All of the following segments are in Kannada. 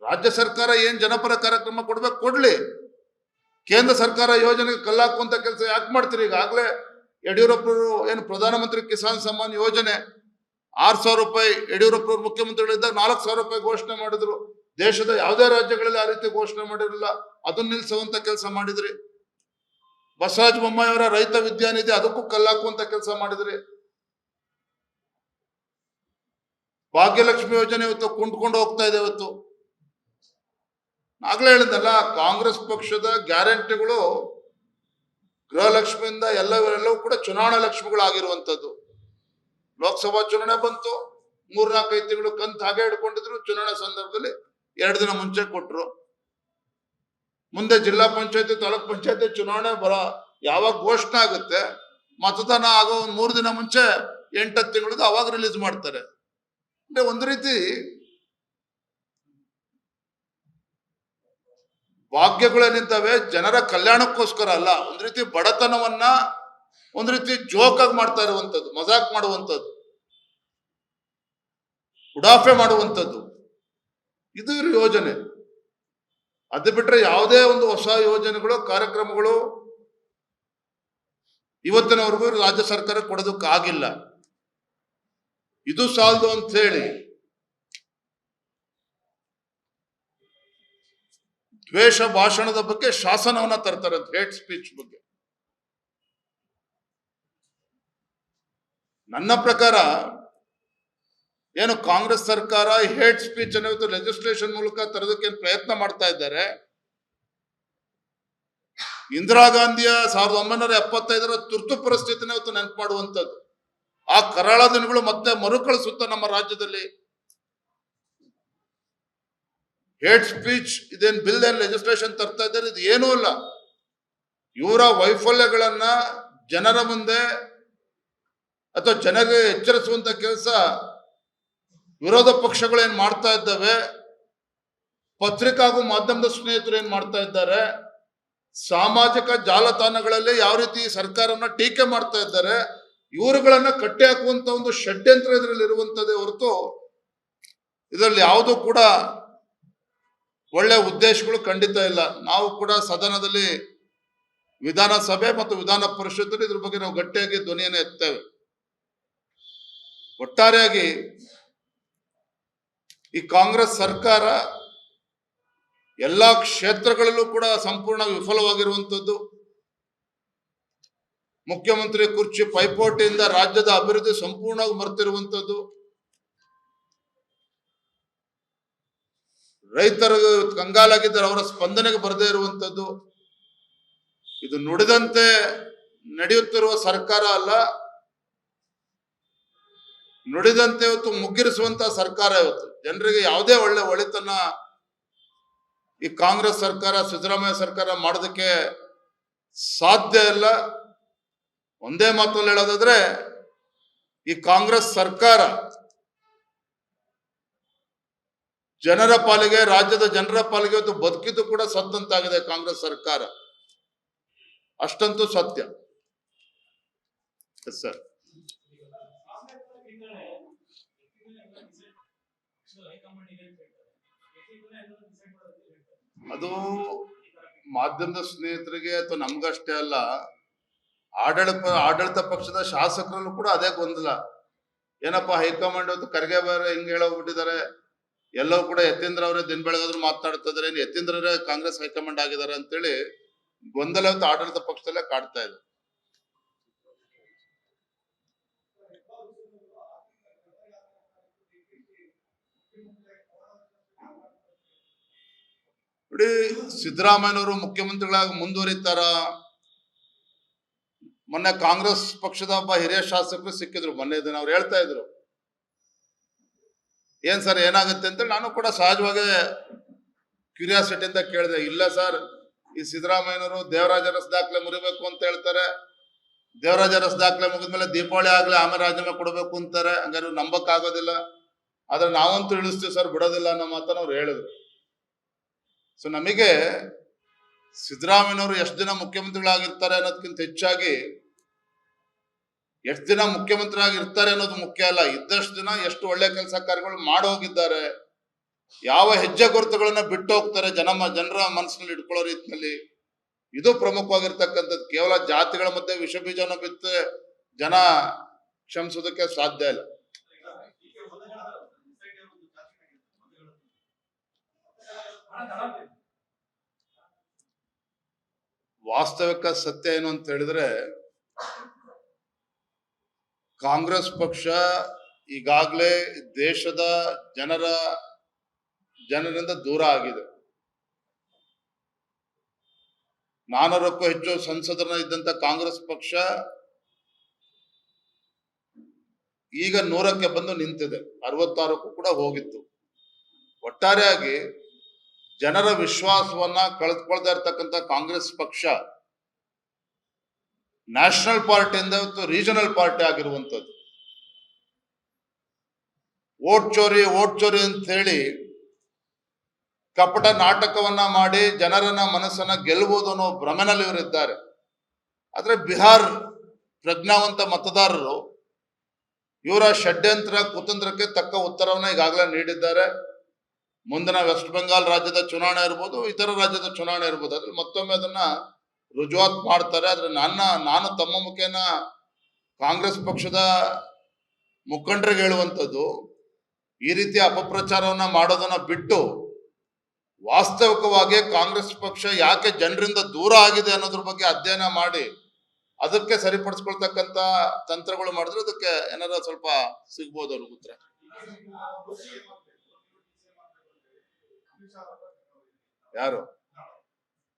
ರಾಜ್ಯ ಸರ್ಕಾರ ಏನ್ ಜನಪರ ಕಾರ್ಯಕ್ರಮ ಕೊಡ್ಬೇಕು ಕೊಡ್ಲಿ. ಕೇಂದ್ರ ಸರ್ಕಾರ ಯೋಜನೆಗೆ ಕಲ್ಲಾಕುವಂತ ಕೆಲಸ ಯಾಕೆ ಮಾಡ್ತೀರಿ? ಈಗಾಗಲೇ ಯಡಿಯೂರಪ್ಪರು ಏನು ಪ್ರಧಾನಮಂತ್ರಿ ಕಿಸಾನ್ ಸಮ್ಮಾನ್ ಯೋಜನೆ 6,000 ರೂಪಾಯಿ ಯಡಿಯೂರಪ್ಪರು ಮುಖ್ಯಮಂತ್ರಿಗಳಿದ್ದಾಗ 4,000 ರೂಪಾಯಿ ಘೋಷಣೆ ಮಾಡಿದ್ರು. ದೇಶದ ಯಾವುದೇ ರಾಜ್ಯಗಳಲ್ಲಿ ಆ ರೀತಿ ಘೋಷಣೆ ಮಾಡಿರಲಿಲ್ಲ. ಅದನ್ನ ನಿಲ್ಸುವಂತ ಕೆಲಸ ಮಾಡಿದ್ರಿ. ಬಸವರಾಜ ಬೊಮ್ಮಾಯಿ ಅವರ ರೈತ ವಿದ್ಯಾನಿಧಿ ಅದಕ್ಕೂ ಕಲ್ಲಾಕುವಂತ ಕೆಲಸ ಮಾಡಿದ್ರಿ. ಭಾಗ್ಯಲಕ್ಷ್ಮಿ ಯೋಜನೆ ಇವತ್ತು ಕುಂಟ್ಕೊಂಡು ಹೋಗ್ತಾ ಇದೆ. ಇವತ್ತು ಆಗ್ಲೇ ಹೇಳಿದ್ನಲ್ಲ, ಕಾಂಗ್ರೆಸ್ ಪಕ್ಷದ ಗ್ಯಾರಂಟಿಗಳು ಗೃಹಲಕ್ಷ್ಮಿಯಿಂದ ಎಲ್ಲವೂ ಕೂಡ ಚುನಾವಣಾ ಲಕ್ಷ್ಮಿಗಳಾಗಿರುವಂತದ್ದು. ಲೋಕಸಭಾ ಚುನಾವಣೆ ಬಂತು, 3-4-5 ತಿಂಗಳು ಕಂತು ಹಾಗೆ ಹಿಡ್ಕೊಂಡಿದ್ರು. ಚುನಾವಣೆ ಸಂದರ್ಭದಲ್ಲಿ 2 ದಿನ ಮುಂಚೆ ಕೊಟ್ರು. ಮುಂದೆ ಜಿಲ್ಲಾ ಪಂಚಾಯತಿ ತಾಲೂಕ್ ಪಂಚಾಯತಿ ಚುನಾವಣೆ ಯಾವಾಗ ಘೋಷಣೆ ಆಗುತ್ತೆ, ಮತದಾನ ಆಗೋ 3 ದಿನ ಮುಂಚೆ 8-10 ತಿಂಗಳಿಗೆ ಅವಾಗ ರಿಲೀಸ್ ಮಾಡ್ತಾರೆ. ಅಂದ್ರೆ ಒಂದು ರೀತಿ ಭಾಗ್ಯಗಳೇನಿದ್ದಾವೆ ಜನರ ಕಲ್ಯಾಣಕ್ಕೋಸ್ಕರ ಅಲ್ಲ, ಒಂದ್ ರೀತಿ ಬಡತನವನ್ನ ಒಂದ್ ರೀತಿ ಜೋಕಾಗಿ ಮಾಡ್ತಾ ಇರುವಂತದ್ದು, ಮಜಾಕ್ ಮಾಡುವಂಥದ್ದು, ಉಡಾಫೆ ಮಾಡುವಂಥದ್ದು ಇದು ಯೋಜನೆ. ಅದು ಬಿಟ್ರೆ ಯಾವುದೇ ಒಂದು ಹೊಸ ಯೋಜನೆಗಳು ಕಾರ್ಯಕ್ರಮಗಳು ಇವತ್ತಿನವರೆಗೂ ರಾಜ್ಯ ಸರ್ಕಾರ ಕೊಡೋದಕ್ಕಾಗಿಲ್ಲ. ಇದು ಸಾಲದು ಅಂತ ಹೇಳಿ ದ್ವೇಷ ಭಾಷಣದ ಬಗ್ಗೆ ಶಾಸನವನ್ನ ತರ್ತಾರೆ, ಹೇಟ್ ಸ್ಪೀಚ್ ಬಗ್ಗೆ. ನನ್ನ ಪ್ರಕಾರ ಏನು ಕಾಂಗ್ರೆಸ್ ಸರ್ಕಾರ ಹೇಟ್ ಸ್ಪೀಚ್ ಅನ್ನು ಇವತ್ತು ಲೆಜಿಸ್ಲೇಷನ್ ಮೂಲಕ ತರೋದಕ್ಕೆ ಪ್ರಯತ್ನ ಮಾಡ್ತಾ ಇದ್ದಾರೆ. ಇಂದಿರಾ ಗಾಂಧಿಯ 1975ರ ತುರ್ತು ಪರಿಸ್ಥಿತಿನ ಇವತ್ತು ನೆನಪು ಮಾಡುವಂಥದ್ದು. ಆ ಕರಾಳ ದಿನಗಳು ಮತ್ತೆ ಮರುಕಳಿಸುತ್ತ ನಮ್ಮ ರಾಜ್ಯದಲ್ಲಿ. ಹೇಟ್ ಸ್ಪೀಚ್ ಇದೇನ್ ಬಿಲ್ ಏನ್ ಲೆಜಿಸ್ಲೇಷನ್ ತರ್ತಾ ಇದ್ದಾರೆ, ಇದು ಏನೂ ಇಲ್ಲ. ಇವರ ವೈಫಲ್ಯಗಳನ್ನ ಜನರ ಮುಂದೆ ಅಥವಾ ಜನರಿಗೆ ಎಚ್ಚರಿಸುವಂತ ಕೆಲಸ ವಿರೋಧ ಪಕ್ಷಗಳು ಏನ್ ಮಾಡ್ತಾ ಇದ್ದಾವೆ, ಪತ್ರಿಕಾ ಹಾಗೂ ಮಾಧ್ಯಮದ ಸ್ನೇಹಿತರು ಏನ್ ಮಾಡ್ತಾ ಇದ್ದಾರೆ, ಸಾಮಾಜಿಕ ಜಾಲತಾಣಗಳಲ್ಲಿ ಯಾವ ರೀತಿ ಸರ್ಕಾರನ ಟೀಕೆ ಮಾಡ್ತಾ ಇದ್ದಾರೆ, ಇವರುಗಳನ್ನ ಕಟ್ಟಿ ಹಾಕುವಂತ ಒಂದು ಷಡ್ಯಂತ್ರ ಇದರಲ್ಲಿ ಇರುವಂತದ್ದೇ ಹೊರತು ಇದರಲ್ಲಿ ಯಾವುದೂ ಕೂಡ ಒಳ್ಳೆ ಉದ್ದೇಶಗಳು ಖಂಡಿತ ಇಲ್ಲ. ನಾವು ಕೂಡ ಸದನದಲ್ಲಿ ವಿಧಾನಸಭೆ ಮತ್ತು ವಿಧಾನ ಪರಿಷತ್ತಲ್ಲಿ ಇದ್ರ ಬಗ್ಗೆ ನಾವು ಗಟ್ಟಿಯಾಗಿ ಧ್ವನಿಯನ್ನು ಎತ್ತೇವೆ. ಒಟ್ಟಾರೆಯಾಗಿ ಈ ಕಾಂಗ್ರೆಸ್ ಸರ್ಕಾರ ಎಲ್ಲಾ ಕ್ಷೇತ್ರಗಳಲ್ಲೂ ಕೂಡ ಸಂಪೂರ್ಣ ವಿಫಲವಾಗಿರುವಂಥದ್ದು. ಮುಖ್ಯಮಂತ್ರಿ ಕುರ್ಚಿ ಪೈಪೋಟಿಯಿಂದ ರಾಜ್ಯದ ಅಭಿವೃದ್ಧಿ ಸಂಪೂರ್ಣವಾಗಿ ಮರೆತಿರುವಂಥದ್ದು. ರೈತರು ಕಂಗಾಲಾಗಿದ್ದರೆ ಅವರ ಸ್ಪಂದನೆಗೆ ಬರದೇ ಇರುವಂಥದ್ದು. ಇದು ನುಡಿದಂತೆ ನಡೆಯುತ್ತಿರುವ ಸರ್ಕಾರ ಅಲ್ಲ, ನುಡಿದಂತೆ ಇವತ್ತು ಮುಗ್ಗಿರಿಸುವಂತಹ ಸರ್ಕಾರ. ಇವತ್ತು ಜನರಿಗೆ ಯಾವುದೇ ಒಳ್ಳೆ ಒಳಿತನ್ನ ಈ ಕಾಂಗ್ರೆಸ್ ಸರ್ಕಾರ, ಸಿದ್ದರಾಮಯ್ಯ ಸರ್ಕಾರ ಮಾಡೋದಕ್ಕೆ ಸಾಧ್ಯ ಇಲ್ಲ. ಒಂದೇ ಮಾತಲ್ಲಿ ಹೇಳೋದಾದ್ರೆ, ಈ ಕಾಂಗ್ರೆಸ್ ಸರ್ಕಾರ ಜನರ ಪಾಲಿಗೆ, ರಾಜ್ಯದ ಜನರ ಪಾಲಿಗೆ ಇವತ್ತು ಬದುಕಿದ್ದು ಕೂಡ ಸತ್ತಂತಾಗಿದೆ ಕಾಂಗ್ರೆಸ್ ಸರ್ಕಾರ. ಅಷ್ಟಂತೂ ಸತ್ಯ. ಸರ್, ಅದು ಮಾಧ್ಯಮದ ಸ್ನೇಹಿತರಿಗೆ ಅಥವಾ ನಮ್ಗಷ್ಟೇ ಅಲ್ಲ, ಆಡಳಿತ ಪಕ್ಷದ ಶಾಸಕರಲ್ಲೂ ಕೂಡ ಅದೇ ಗೊಂದಲ. ಏನಪ್ಪಾ ಹೈಕಮಾಂಡ್ ಇವತ್ತು ಖರ್ಗೆ ಬೇರೆ ಹಿಂಗ್ ಹೇಳೋಗ್ಬಿಟ್ಟಿದ್ದಾರೆ, ಎಲ್ಲವೂ ಕೂಡ ಯತೀಂದ್ರ ಅವರೇ ದಿನ ಬೆಳಗಾದ್ರು ಮಾತನಾಡ್ತಾ ಇದಾರೆ, ಯತೀಂದ್ರರೇ ಕಾಂಗ್ರೆಸ್ ಹೈಕಮಾಂಡ್ ಆಗಿದ್ದಾರೆ ಅಂತೇಳಿ ಗೊಂದಲ ಇವತ್ತು ಆಡಳಿತ ಪಕ್ಷದಲ್ಲೇ ಕಾಡ್ತಾ ಇದೆ. ನೋಡಿ, ಸಿದ್ದರಾಮಯ್ಯನವರು ಮುಖ್ಯಮಂತ್ರಿಗಳಾಗಿ ಮುಂದುವರಿತಾರ? ಮೊನ್ನೆ ಕಾಂಗ್ರೆಸ್ ಪಕ್ಷದ ಒಬ್ಬ ಹಿರಿಯ ಶಾಸಕರು ಸಿಕ್ಕಿದ್ರು ಮೊನ್ನೆ ದಿನ. ಅವ್ರು ಹೇಳ್ತಾ ಇದ್ರು, ಏನ್ ಸರ್ ಏನಾಗುತ್ತೆ ಅಂತೇಳಿ. ನಾನು ಕೂಡ ಸಹಜವಾಗಿ ಕ್ಯೂರಿಯಾಸಿಟಿಯಿಂದ ಕೇಳಿದೆ. ಇಲ್ಲ ಸರ್, ಈ ಸಿದ್ದರಾಮಯ್ಯನವರು ದೇವರಾಜ ಅರಸ್ ದಾಖಲೆ ಮುರಿಬೇಕು ಅಂತ ಹೇಳ್ತಾರೆ, ದೇವರಾಜ ಅರಸ್ ದಾಖಲೆ ಮುಗಿದ್ಮೇಲೆ ದೀಪಾವಳಿ ಆಗ್ಲಿ ಆಮೇಲೆ ರಾಜೀನಾಮೆ ಕೊಡಬೇಕು ಅಂತಾರೆ. ಹಂಗಾರೆ ನಂಬಕ್ ಆಗೋದಿಲ್ಲ. ಆದ್ರೆ ನಾವಂತೂ ಇಳಿಸ್ತೀವಿ ಸರ್, ಬಿಡೋದಿಲ್ಲ ಅನ್ನೋ ಮಾತನ್ನ ಅವ್ರು ಹೇಳಿದ್ರು. ಸೊ ನಮಗೆ ಸಿದ್ದರಾಮಯ್ಯನವರು ಎಷ್ಟು ದಿನ ಮುಖ್ಯಮಂತ್ರಿಗಳಾಗಿರ್ತಾರೆ ಅನ್ನೋದಕ್ಕಿಂತ ಹೆಚ್ಚಾಗಿ ಎಷ್ಟು ದಿನ ಮುಖ್ಯಮಂತ್ರಿ ಆಗಿರ್ತಾರೆ ಅನ್ನೋದು ಮುಖ್ಯ ಅಲ್ಲ, ಇದ್ದಷ್ಟು ದಿನ ಎಷ್ಟು ಒಳ್ಳೆ ಕೆಲಸ ಕಾರ್ಯಗಳು ಮಾಡೋಗಿದ್ದಾರೆ ಯಾವ ಹೆಜ್ಜೆ ಗುರುತುಗಳನ್ನ ಬಿಟ್ಟು ಹೋಗ್ತಾರೆ ಜನರ ಮನಸ್ಸಿನಲ್ಲಿ ಇಟ್ಕೊಳ್ಳೋ ರೀತಿಯಲ್ಲಿ. ಇದು ಪ್ರಮುಖವಾಗಿರ್ತಕ್ಕಂಥದ್ದು. ಕೇವಲ ಜಾತಿಗಳ ಮಧ್ಯೆ ವಿಷ ಬೀಜವನ್ನು ಬಿತ್ತೆ ಜನ ಕ್ಷಮಿಸೋದಕ್ಕೆ ಸಾಧ್ಯ ಇಲ್ಲ. ವಾಸ್ತವಿಕ ಸತ್ಯ ಏನು ಅಂತ ಹೇಳಿದ್ರೆ, ಕಾಂಗ್ರೆಸ್ ಪಕ್ಷ ಈಗಾಗಲೇ ದೇಶದ ಜನರಿಂದ ದೂರ ಆಗಿದೆ. 400ಕ್ಕೂ ಹೆಚ್ಚು ಸಂಸದರನ್ನ ಇದ್ದಂತ ಕಾಂಗ್ರೆಸ್ ಪಕ್ಷ ಈಗ 100ಕ್ಕೆ ಬಂದು ನಿಂತಿದೆ. 66ಕ್ಕೂ ಕೂಡ ಹೋಗಿತ್ತು. ಒಟ್ಟಾರೆಯಾಗಿ ಜನರ ವಿಶ್ವಾಸವನ್ನ ಕಳೆದುಕೊಳ್ತಾ ಇರ್ತಕ್ಕಂಥ ಕಾಂಗ್ರೆಸ್ ಪಕ್ಷ ನ್ಯಾಷನಲ್ ಪಾರ್ಟಿಯಿಂದ ಇವತ್ತು ರೀಜನಲ್ ಪಾರ್ಟಿ ಆಗಿರುವಂಥದ್ದು. ವೋಟ್ ಚೋರಿ ಅಂತ ಹೇಳಿ ಕಪಟ ನಾಟಕವನ್ನ ಮಾಡಿ ಜನರನ್ನ ಮನಸ್ಸನ್ನ ಗೆಲ್ಲಬಹುದು ಅನ್ನೋ ಭ್ರಮೆನಲ್ಲಿ ಇವರಿದ್ದಾರೆ. ಆದ್ರೆ ಬಿಹಾರ್ ಪ್ರಜ್ಞಾವಂತ ಮತದಾರರು ಇವರ ಷಡ್ಯಂತ್ರ ಕುತಂತ್ರಕ್ಕೆ ತಕ್ಕ ಉತ್ತರವನ್ನ ಈಗಾಗಲೇ ನೀಡಿದ್ದಾರೆ. ಮುಂದಿನ ವೆಸ್ಟ್ ಬೆಂಗಾಲ್ ರಾಜ್ಯದ ಚುನಾವಣೆ ಇರ್ಬೋದು, ಇತರ ರಾಜ್ಯದ ಚುನಾವಣೆ ಇರ್ಬೋದು, ಅದ್ರಲ್ಲಿ ಮತ್ತೊಮ್ಮೆ ಅದನ್ನ ರುಜುವಾತ್ ಮಾಡ್ತಾರೆ. ಆದ್ರೆ ನಾನು ತಮ್ಮ ಮುಖೇನ ಕಾಂಗ್ರೆಸ್ ಪಕ್ಷದ ಮುಖಂಡರಿಗೆ ಹೇಳುವಂಥದ್ದು, ಈ ರೀತಿಯ ಅಪಪ್ರಚಾರವನ್ನ ಮಾಡೋದನ್ನ ಬಿಟ್ಟು ವಾಸ್ತವಿಕವಾಗಿ ಕಾಂಗ್ರೆಸ್ ಪಕ್ಷ ಯಾಕೆ ಜನರಿಂದ ದೂರ ಆಗಿದೆ ಅನ್ನೋದ್ರ ಬಗ್ಗೆ ಅಧ್ಯಯನ ಮಾಡಿ ಅದಕ್ಕೆ ಸರಿಪಡಿಸ್ಕೊಳ್ತಕ್ಕಂತ ತಂತ್ರಗಳು ಮಾಡಿದ್ರೆ ಅದಕ್ಕೆ ಏನಾರ ಸ್ವಲ್ಪ ಸಿಗ್ಬೋದು ಅವ್ರಿಗೆ ಉತ್ತರ. ಯಾರು?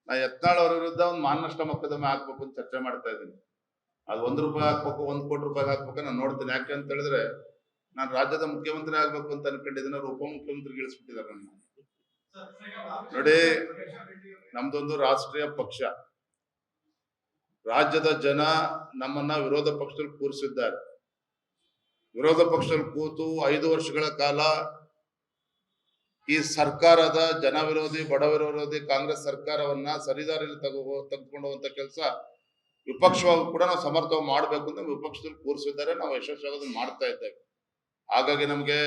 ನಾ ಯತ್ನಾಳ್ ಅವರ ವಿರುದ್ಧ ಒಂದು ಮಾನನಷ್ಟ ಮೊಕದ್ದಮೆ ಹಾಕ್ಬೇಕು ಅಂತ ಚರ್ಚೆ ಮಾಡ್ತಾ ಇದ್ದೀನಿ. ಅದು ₹1 ಹಾಕ್ಬೇಕು, 1 ಕೋಟಿ ರೂಪಾಯಿ ಹಾಕ್ಬೇಕು, ನಾನು ನೋಡ್ತೀನಿ. ಯಾಕೆ ಅಂತ ಹೇಳಿದ್ರೆ, ನಾನು ರಾಜ್ಯದ ಮುಖ್ಯಮಂತ್ರಿ ಆಗ್ಬೇಕು ಅಂತ ಅನ್ಕೊಂಡಿದ್ದೀನಿ. ಅವ್ರು ಉಪಮುಖ್ಯಮಂತ್ರಿಗೆ ಇಳಿಸ್ಬಿಟ್ಟಿದ್ದಾರೆ ನನ್ನ. ನೋಡಿ, ನಮ್ದೊಂದು ರಾಷ್ಟ್ರೀಯ ಪಕ್ಷ. ರಾಜ್ಯದ ಜನ ನಮ್ಮನ್ನ ವಿರೋಧ ಪಕ್ಷದಲ್ಲಿ ಕೂರಿಸಿದ್ದಾರೆ. ವಿರೋಧ ಪಕ್ಷದಲ್ಲಿ ಕೂತು 5 ವರ್ಷಗಳ ಕಾಲ ಈ ಸರ್ಕಾರದ ಜನ ವಿರೋಧಿ, ಬಡ ವಿರೋಧಿ ಕಾಂಗ್ರೆಸ್ ಸರ್ಕಾರವನ್ನ ಸರಿದಾರಿಯಲ್ಲಿ ತೆಗೆದುಕೊಂಡು ಹೋಗುವಂತ ಕೆಲಸ ವಿಪಕ್ಷವಾಗಿ ಕೂಡ ನಾವು ಸಮರ್ಥವಾಗಿ ಮಾಡ್ಬೇಕು ಅಂತ ವಿಪಕ್ಷದಲ್ಲಿ ಕೂರಿಸಿದ್ದಾರೆ. ನಾವು ಯಶಸ್ವಿಯಾಗೋದನ್ನ ಮಾಡ್ತಾ ಇದ್ದೇವೆ. ಹಾಗಾಗಿ ನಮ್ಗೆ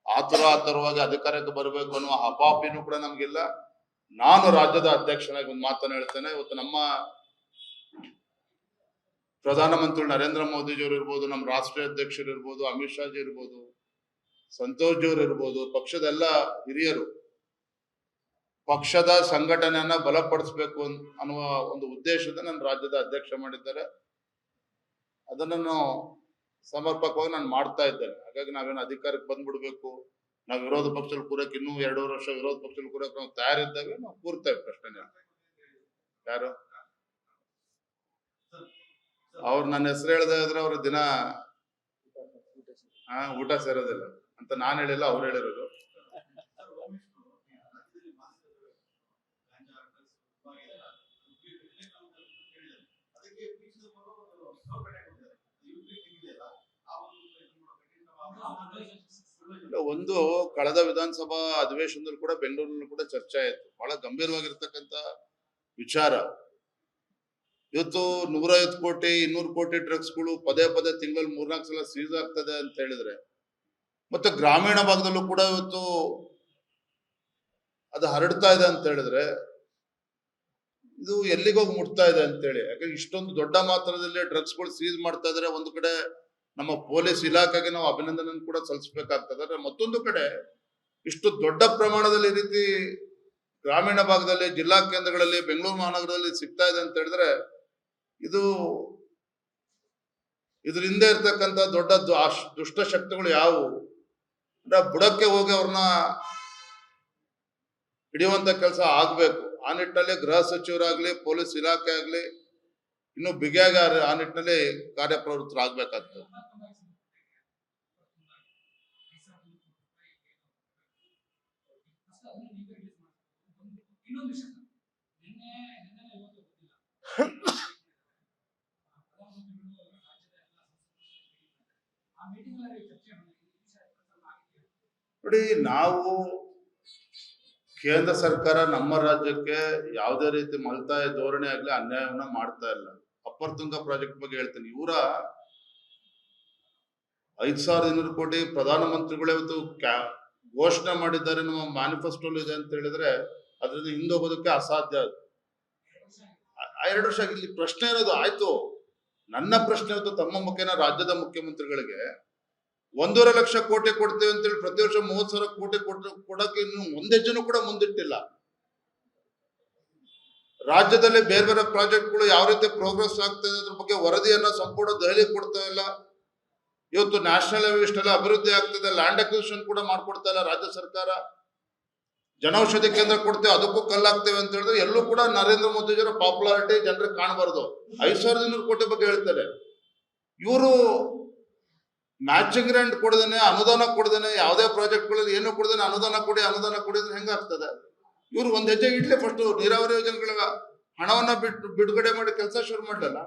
ಆತುರವಾಗಿ ಅಧಿಕಾರಕ್ಕೆ ಬರಬೇಕು ಅನ್ನುವ ಹಪಾಪಿನೂ ಕೂಡ ನಮ್ಗಿಲ್ಲ. ನಾನು ರಾಜ್ಯದ ಅಧ್ಯಕ್ಷನಾಗಿ ಒಂದು ಮಾತನ್ನು ಹೇಳ್ತೇನೆ. ಇವತ್ತು ನಮ್ಮ ಪ್ರಧಾನಮಂತ್ರಿ ನರೇಂದ್ರ ಮೋದಿಜಿಯವರು ಇರ್ಬೋದು, ನಮ್ಮ ರಾಷ್ಟ್ರೀಯ ಅಧ್ಯಕ್ಷರು ಇರ್ಬೋದು, ಅಮಿತ್ ಶಾ ಜಿ ಇರ್ಬೋದು, ಸಂತೋಷ್ ಜಿ ಅವರು ಇರ್ಬೋದು, ಪಕ್ಷದ ಎಲ್ಲ ಹಿರಿಯರು ಪಕ್ಷದ ಸಂಘಟನೆಯನ್ನ ಬಲಪಡಿಸಬೇಕು ಅನ್ನುವ ಒಂದು ಉದ್ದೇಶದ ನನ್ನ ರಾಜ್ಯದ ಅಧ್ಯಕ್ಷ ಮಾಡಿದ್ದಾರೆ. ಅದನ್ನು ಸಮರ್ಪಕವಾಗಿ ನಾನು ಮಾಡ್ತಾ ಇದ್ದೇನೆ. ಹಾಗಾಗಿ ನಾವೇನು ಅಧಿಕಾರಕ್ಕೆ ಬಂದ್ಬಿಡ್ಬೇಕು, ನಾವು ವಿರೋಧ ಪಕ್ಷದಲ್ಲಿ ಕೂರಕ್ಕೆ ಇನ್ನೂ 2 ವರ್ಷ ವಿರೋಧ ಪಕ್ಷದಲ್ಲಿ ಕೂರಕ್ಕೆ ನಾವು ತಯಾರಿದ್ದೇವೆ, ನಾವು ಕೂರ್ತೇವೆ. ಪ್ರಶ್ನೆ ಯಾರು ಅವ್ರು ನನ್ನ ಹೆಸರು ಹೇಳದೇ ಇದ್ರೆ ಅವ್ರ ದಿನ ಊಟ ಸೇರೋದಿಲ್ಲ ಅಂತ ನಾನು ಹೇಳಿಲ್ಲ, ಅವ್ರು ಹೇಳಿರೋದು. ಒಂದು ಕಳೆದ ವಿಧಾನಸಭಾ ಅಧಿವೇಶನದಲ್ಲಿ ಕೂಡ ಬೆಂಗಳೂರಿನಲ್ಲಿ ಕೂಡ ಚರ್ಚೆ ಆಯಿತು. ಬಹಳ ಗಂಭೀರವಾಗಿರ್ತಕ್ಕಂಥ ವಿಚಾರ. ಇವತ್ತು 150 ಕೋಟಿ 200 ಕೋಟಿ ಡ್ರಗ್ಸ್ಗಳು ಪದೇ ತಿಂಗಳಲ್ಲಿ 3-4 ಸಲ ಸೀಸ್ ಆಗ್ತದೆ ಅಂತ ಹೇಳಿದ್ರೆ, ಮತ್ತೆ ಗ್ರಾಮೀಣ ಭಾಗದಲ್ಲೂ ಕೂಡ ಇವತ್ತು ಅದು ಹರಡ್ತಾ ಇದೆ ಅಂತ ಹೇಳಿದ್ರೆ, ಇದು ಎಲ್ಲಿಗೋಗಿ ಮುಟ್ತಾ ಇದೆ ಅಂತೇಳಿ. ಯಾಕಂದ್ರೆ ಇಷ್ಟೊಂದು ದೊಡ್ಡ ಮಾತ್ರದಲ್ಲಿ ಡ್ರಗ್ಸ್ಗಳು ಸೀಸ್ ಮಾಡ್ತಾ ಇದ್ರೆ, ಒಂದು ಕಡೆ ನಮ್ಮ ಪೊಲೀಸ್ ಇಲಾಖೆಗೆ ನಾವು ಅಭಿನಂದನೆ ಕೂಡ ಸಲ್ಲಿಸಬೇಕಾಗ್ತದೆ. ಮತ್ತೊಂದು ಕಡೆ ಇಷ್ಟು ದೊಡ್ಡ ಪ್ರಮಾಣದಲ್ಲಿ ಈ ರೀತಿ ಗ್ರಾಮೀಣ ಭಾಗದಲ್ಲಿ, ಜಿಲ್ಲಾ ಕೇಂದ್ರಗಳಲ್ಲಿ, ಬೆಂಗಳೂರು ಮಹಾನಗರದಲ್ಲಿ ಸಿಗ್ತಾ ಇದೆ ಅಂತ ಹೇಳಿದ್ರೆ, ಇದ್ರ ಹಿಂದೆ ಇರ್ತಕ್ಕಂಥ ದೊಡ್ಡ ದುಷ್ಟ ಶಕ್ತಿಗಳು ಯಾವುವು ಅಂದ್ರೆ ಬುಡಕ್ಕೆ ಹೋಗಿ ಅವ್ರನ್ನ ಹಿಡಿಯುವಂತ ಕೆಲಸ ಆಗ್ಬೇಕು. ಆ ನಿಟ್ಟಿನಲ್ಲಿ ಗೃಹ ಸಚಿವರಾಗ್ಲಿ, ಪೊಲೀಸ್ ಇಲಾಖೆ ಆಗ್ಲಿ ಇನ್ನು ಬಿಗಿಯಾಗಿ ಆ ನಿಟ್ಟಿನಲ್ಲಿ ಕಾರ್ಯಪ್ರವೃತ್ತರಾಗಬೇಕಾಗ್ತದೆ. ನೋಡಿ, ನಾವು ಕೇಂದ್ರ ಸರ್ಕಾರ ನಮ್ಮ ರಾಜ್ಯಕ್ಕೆ ಯಾವುದೇ ರೀತಿ ಮಲ್ತಾಯ ಧೋರಣೆ ಆಗ್ಲಿ ಅನ್ಯಾಯವನ್ನ ಮಾಡ್ತಾ ಇಲ್ಲ. ಅಪ್ಪರ್ ತುಂಗಾ ಪ್ರಾಜೆಕ್ಟ್ ಬಗ್ಗೆ ಹೇಳ್ತೀನಿ. ಇವರ 5200 ಕೋಟಿ ಪ್ರಧಾನಮಂತ್ರಿಗಳೇ ಇವತ್ತು ಘೋಷಣೆ ಮಾಡಿದ್ದಾರೆ, ನಮ್ಮ ಮ್ಯಾನಿಫೆಸ್ಟೋಲ್ ಇದೆ ಅಂತ ಹೇಳಿದ್ರೆ ಅದರಿಂದ ಹಿಂದೋಗೋದಕ್ಕೆ ಅಸಾಧ್ಯ. ಅದು 2 ವರ್ಷ ಇಲ್ಲಿ ಪ್ರಶ್ನೆ ಇರೋದು ಆಯ್ತು. ನನ್ನ ಪ್ರಶ್ನೆ ಇತ್ತು ತಮ್ಮ ಮುಖೇನ ರಾಜ್ಯದ ಮುಖ್ಯಮಂತ್ರಿಗಳಿಗೆ 1.5 ಲಕ್ಷ ಕೋಟಿ ಕೊಡ್ತೇವೆ ಅಂತೇಳಿ ಪ್ರತಿ ವರ್ಷ 30,000 ಕೋಟಿ ಕೊಡಕ್ಕೆ ಇನ್ನು ಒಂದೆಜ್ಜೆನೂ ಕೂಡ ಮುಂದಿಟ್ಟಿಲ್ಲ. ರಾಜ್ಯದಲ್ಲಿ ಬೇರೆ ಬೇರೆ ಪ್ರಾಜೆಕ್ಟ್ಗಳು ಯಾವ ರೀತಿ ಪ್ರೋಗ್ರೆಸ್ ಆಗ್ತದೆ ಅದ್ರ ಬಗ್ಗೆ ವರದಿಯನ್ನ ಸಂಪೂರ್ಣ ದೆಹಲಿ ಕೊಡ್ತಾ ಇಲ್ಲ. ಇವತ್ತು ನ್ಯಾಷನಲ್ ಹೈವೇ ಇಷ್ಟೆಲ್ಲ ಅಭಿವೃದ್ಧಿ ಆಗ್ತದೆ, ಲ್ಯಾಂಡ್ ಅಕ್ವಿಸಿಷನ್ ಕೂಡ ಮಾಡ್ಕೊಡ್ತಾ ಇಲ್ಲ ರಾಜ್ಯ ಸರ್ಕಾರ. ಜನೌಷಧಿ ಕೇಂದ್ರ ಕೊಡ್ತೇವೆ, ಅದಕ್ಕೂ ಕಲ್ಲಾಗ್ತೇವೆ ಅಂತ ಹೇಳಿದ್ರೆ ಎಲ್ಲೂ ಕೂಡ ನರೇಂದ್ರ ಮೋದಿಜಿಯವರ ಪಾಪ್ಯುಲಾರಿಟಿ ಜನರಿಗೆ ಕಾಣಬಾರ್ದು. 5,200 ಕೋಟಿ ಬಗ್ಗೆ ಹೇಳ್ತಾರೆ. ಇವರು ಮ್ಯಾಚಿಂಗ್ ಗ್ರಾಂಟ್ ಕೊಡದೇನೆ, ಅನುದಾನ ಕೊಡದೇನೆ, ಯಾವುದೇ ಪ್ರಾಜೆಕ್ಟ್ಗಳಲ್ಲಿ ಏನು ಕೊಡದೇನೆ ಅನುದಾನ ಕೊಡಿ ಅಂದ್ರೆ ಹೆಂಗಾಗ್ತದೆ? ಇವ್ರು ಒಂದ್ ಹೆಜ್ಜೆ ಇಡ್ಲಿ, ಫಸ್ಟ್ ನೀರಾವರಿ ಯೋಜನೆಗಳ ಹಣವನ್ನ ಬಿಡುಗಡೆ ಮಾಡಿ ಕೆಲಸ ಶುರು ಮಾಡಲ್ಲ.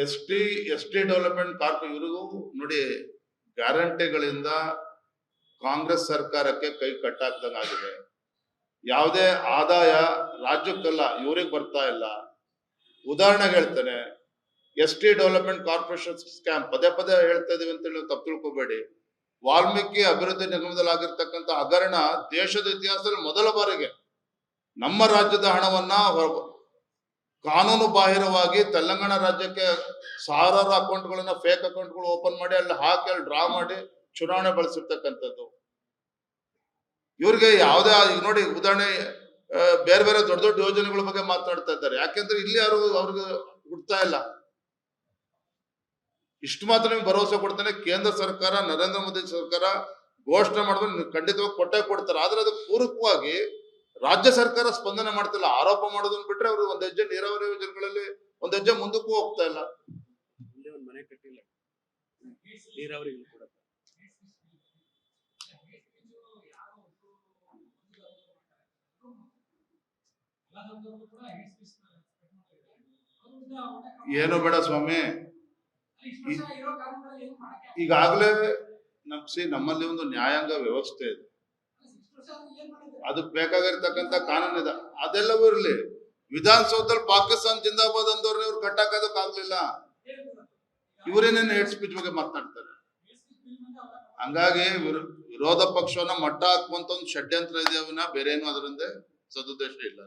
ಎಸ್ ಟಿ ಡೆವಲಪ್ಮೆಂಟ್ ಕಾರ್ಪೊರೇಷನ್ ಇವ್ರಿಗೂ ನೋಡಿ, ಗ್ಯಾರಂಟಿಗಳಿಂದ ಕಾಂಗ್ರೆಸ್ ಸರ್ಕಾರಕ್ಕೆ ಕೈ ಕಟ್ಟಾಕ್ದಂಗಾಗಿದೆ. ಯಾವುದೇ ಆದಾಯ ರಾಜ್ಯಕ್ಕಲ್ಲ ಇವರಿಗೆ ಬರ್ತಾ ಇಲ್ಲ. ಉದಾಹರಣೆಗೆ ಹೇಳ್ತೇನೆ, S T development corporation scam ಪದೇ ಪದೇ ಹೇಳ್ತಾ ಇದೀವಿ ಅಂತೇಳಿ ನೀವು ತಪ್ಪು ತಿಳ್ಕೊಬೇಡಿ. ವಾಲ್ಮೀಕಿ ಅಭಿವೃದ್ಧಿ ನಿಗಮದಲ್ಲಿ ಆಗಿರ್ತಕ್ಕಂಥ ಹಗರಣ ದೇಶದ ಇತಿಹಾಸದಲ್ಲಿ ಮೊದಲ ಬಾರಿಗೆ ನಮ್ಮ ರಾಜ್ಯದ ಹಣವನ್ನ ಕಾನೂನು ಬಾಹಿರವಾಗಿ ತೆಲಂಗಾಣ ರಾಜ್ಯಕ್ಕೆ ಸಾವಿರಾರು ಅಕೌಂಟ್ಗಳನ್ನ, ಫೇಕ್ ಅಕೌಂಟ್ಗಳು ಓಪನ್ ಮಾಡಿ ಅಲ್ಲಿ ಹಾಕಿ ಅಲ್ಲಿ ಡ್ರಾ ಮಾಡಿ ಚುನಾವಣೆ ಬಳಸಿರ್ತಕ್ಕಂಥದ್ದು. ಇವ್ರಿಗೆ ಯಾವುದೇ ನೋಡಿ ಉದಾಹರಣೆ, ಬೇರೆ ಬೇರೆ ದೊಡ್ಡ ದೊಡ್ಡ ಯೋಜನೆಗಳ ಬಗ್ಗೆ ಮಾತನಾಡ್ತಾ ಇದ್ದಾರೆ. ಯಾಕೆಂದ್ರೆ ಇಲ್ಲಿ ಯಾರು ಅವ್ರಿಗೆ ಹುಡ್ತಾ ಇಲ್ಲ. ಇಷ್ಟು ಮಾತ್ರ ನಿಮ್ಗೆ ಭರವಸೆ ಕೊಡ್ತಾನೆ, ಕೇಂದ್ರ ಸರ್ಕಾರ, ನರೇಂದ್ರ ಮೋದಿ ಸರ್ಕಾರ ಘೋಷಣೆ ಮಾಡಿದ್ರೆ ಖಂಡಿತವಾಗಿ ಕೊಟ್ಟೆ ಕೊಡ್ತಾರೆ. ಆದ್ರೆ ಅದಕ್ಕೆ ಪೂರಕವಾಗಿ ರಾಜ್ಯ ಸರ್ಕಾರ ಸ್ಪಂದನೆ ಮಾಡ್ತಿಲ್ಲ. ಆರೋಪ ಮಾಡೋದನ್ನ ಬಿಟ್ರೆ ಅವರು ಒಂದ್ ಹೆಜ್ಜೆ ನೀರಾವರಿ ಯೋಜನೆಗಳಲ್ಲಿ ಒಂದ್ ಹೆಜ್ಜೆ ಮುಂದಕ್ಕೂ ಹೋಗ್ತಾ ಇಲ್ಲ. ಮನೆ ಕಟ್ಟಿಲ್ಲ, ನೀರಾವರಿ ಕೂಡ ಏನು ಬೇಡ ಸ್ವಾಮಿ. ಈಗಾಗಲೇ ನಮ್ಮಲ್ಲಿ ಒಂದು ನ್ಯಾಯಾಂಗ ವ್ಯವಸ್ಥೆ ಇದೆ, ಅದಕ್ಕೆ ಬೇಕಾಗಿರ್ತಕ್ಕಂಥ ಕಾನೂನು ಇದೆ. ಅದೆಲ್ಲವೂ ಇರಲಿ. ವಿಧಾನಸೌಧದಲ್ಲಿ ಪಾಕಿಸ್ತಾನ ಜಿಂದಾಬಾದ್ ಅಂದವ್ರನ್ನ ಇವ್ರು ಕಟ್ಟಾಕೋದಕ್ ಆಗ್ಲಿಲ್ಲ. ಇವರೇನೇನು ಹೇಟ್ ಸ್ಪೀಚ್ ಬಗ್ಗೆ ಮಾತನಾಡ್ತಾರೆ. ಹಂಗಾಗಿ ವಿರೋಧ ಪಕ್ಷವನ್ನ ಮಟ್ಟ ಹಾಕುವಂತ ಒಂದು ಷಡ್ಯಂತ್ರ ಇದೆ, ಬೇರೆ ಏನು ಅದರಿಂದ ಸದುದ್ದೇಶ ಇಲ್ಲ.